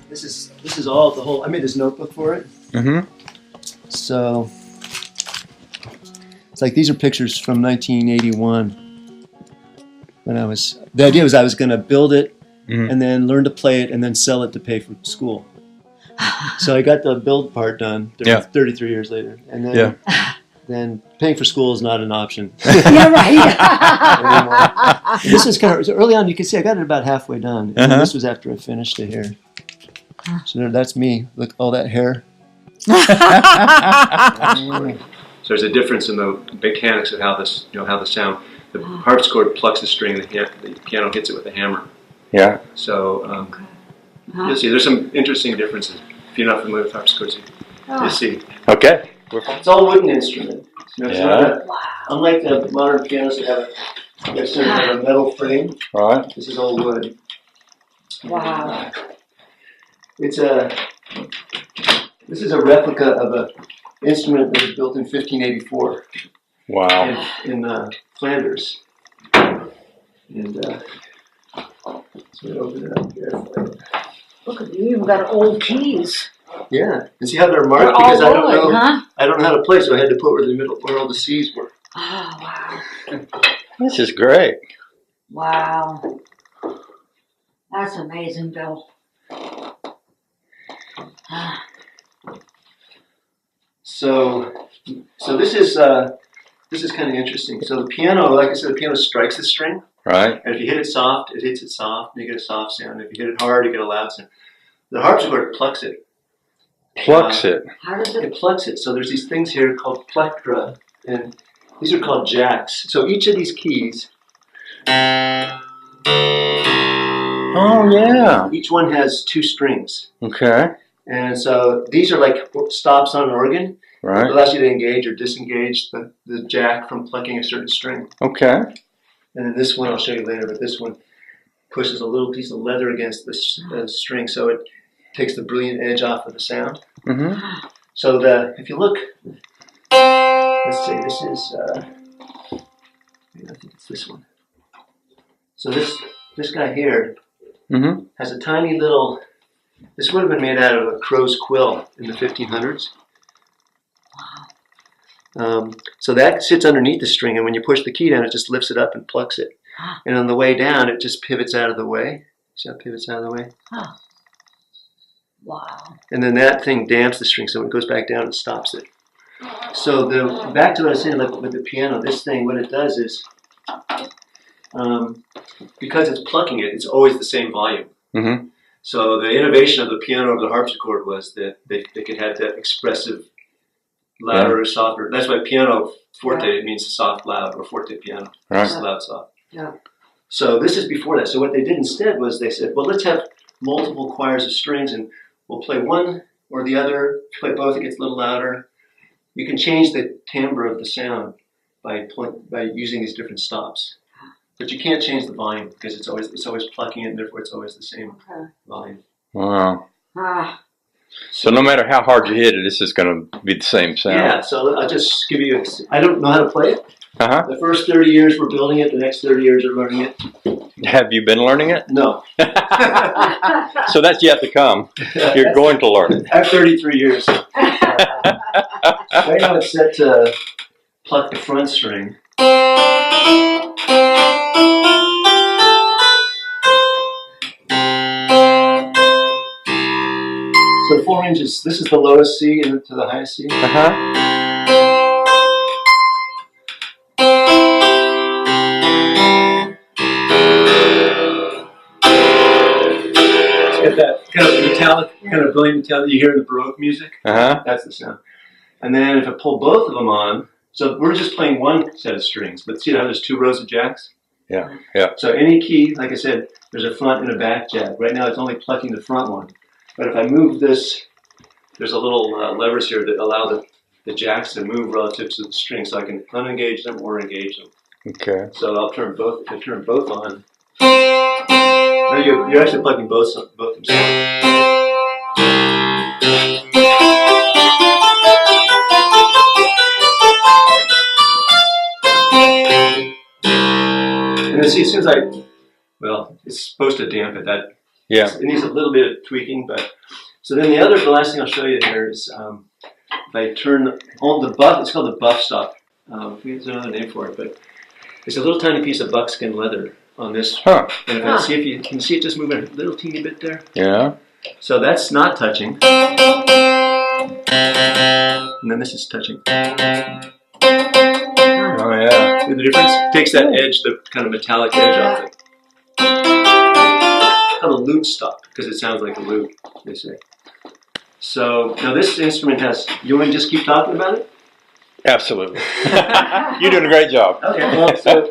this is all the whole. I made this notebook for it. Mm-hmm. So it's like these are pictures from 1981. When the idea was I was going to build it and then learn to play it and then sell it to pay for school. So I got the build part done 33 years later, and then paying for school is not an option. Yeah, right. And this was kind of early on. You can see I got it about halfway done. And this was after I finished it here. So that's me. Look, all that hair. So there's a difference in the mechanics of how this, how the sound. The harpsichord plucks the string, the piano hits it with a hammer. Yeah. So you'll see. There's some interesting differences. If you're not familiar with harpsichords, you'll see. Okay. It's all wooden instrument. Unlike the modern pianos that have a metal frame. Right. This is all wood. Wow. This is a replica of an instrument that was built in 1584. Wow. In Flanders. And so open it up here. Look at you, you've got old keys. Yeah, and see how they're marked? They're because all I don't know. huh? I don't know how to play, so I had to put where all the C's were. Oh, wow. This is great. Wow. That's amazing, Bill. So this is kind of interesting. So the piano, like I said, the piano strikes the string. Right. And if you hit it soft, it hits it soft, and you get a soft sound. If you hit it hard, you get a loud sound. The harpsichord plucks it. Plucks it. How does it? It plucks it. So there's these things here called plectra, and these are called jacks. So each of these keys. Oh, yeah. Each one has 2 strings. Okay. And so these are like stops on an organ. Right. It allows you to engage or disengage the jack from plucking a certain string. Okay. And then this one I'll show you later, but this one pushes a little piece of leather against the string, so it takes the brilliant edge off of the sound. Mm-hmm. So if you look, let's see, this is, I think it's this one. So this guy here has a tiny little. This would have been made out of a crow's quill in the 1500s. So that sits underneath the string, and when you push the key down, it just lifts it up and plucks it. And on the way down, it just pivots out of the way. See how it pivots out of the way? Huh. Wow. And then that thing damps the string, so when it goes back down, it stops it. So back to what I was saying, like with the piano, this thing, what it does is, because it's plucking it, it's always the same volume. Mm-hmm. So the innovation of the piano or the harpsichord was that they could have that expressive, louder or softer. That's why piano forte means soft, loud, or forte piano. Right. It's loud, soft. Yeah. So this is before that. So what they did instead was they said, well, let's have multiple choirs of strings, and we'll play one or the other. Play both, it gets a little louder. You can change the timbre of the sound by using these different stops. But you can't change the volume because it's always plucking it, and therefore it's always the same volume. Wow. Ah. So no matter how hard you hit it, it's just going to be the same sound. Yeah, so I'll just give you I don't know how to play it. Uh-huh. The first 30 years we're building it, the next 30 years are learning it. Have you been learning it? No. So that's yet to come. You're going to learn it. I have 33 years. Right now it's set to pluck the front string. So the 4 ranges, this is the lowest C and to the highest C. Uh-huh. It's got that kind of metallic, kind of brilliant metallic you hear in the Baroque music. Uh-huh. That's the sound. And then if I pull both of them on, so we're just playing one set of strings, but see how there's 2 rows of jacks? Yeah, yeah. So any key, like I said, there's a front and a back jack. Right now it's only plucking the front one. But if I move this, there's a little levers here that allow the jacks to move relative to the string, so I can unengage them or engage them. Okay. So I'll turn both. If I turn both on, now you're actually plugging both themselves. And then see, as soon as it's supposed to dampen that. Yeah. It needs a little bit of tweaking, but so then the last thing I'll show you here is if I turn on the buff. It's called the buff stop. There's another name for it, but it's a little tiny piece of buckskin leather on this. Huh. And if I see if you can see it just moving a little teeny bit there. Yeah. So that's not touching. And then this is touching. Oh yeah. See the difference? It takes that edge, the kind of metallic edge off it. Kind of a lute stop, because it sounds like a lute, they say. So now this instrument has, you want me to just keep talking about it? Absolutely. You're doing a great job. Okay, well, so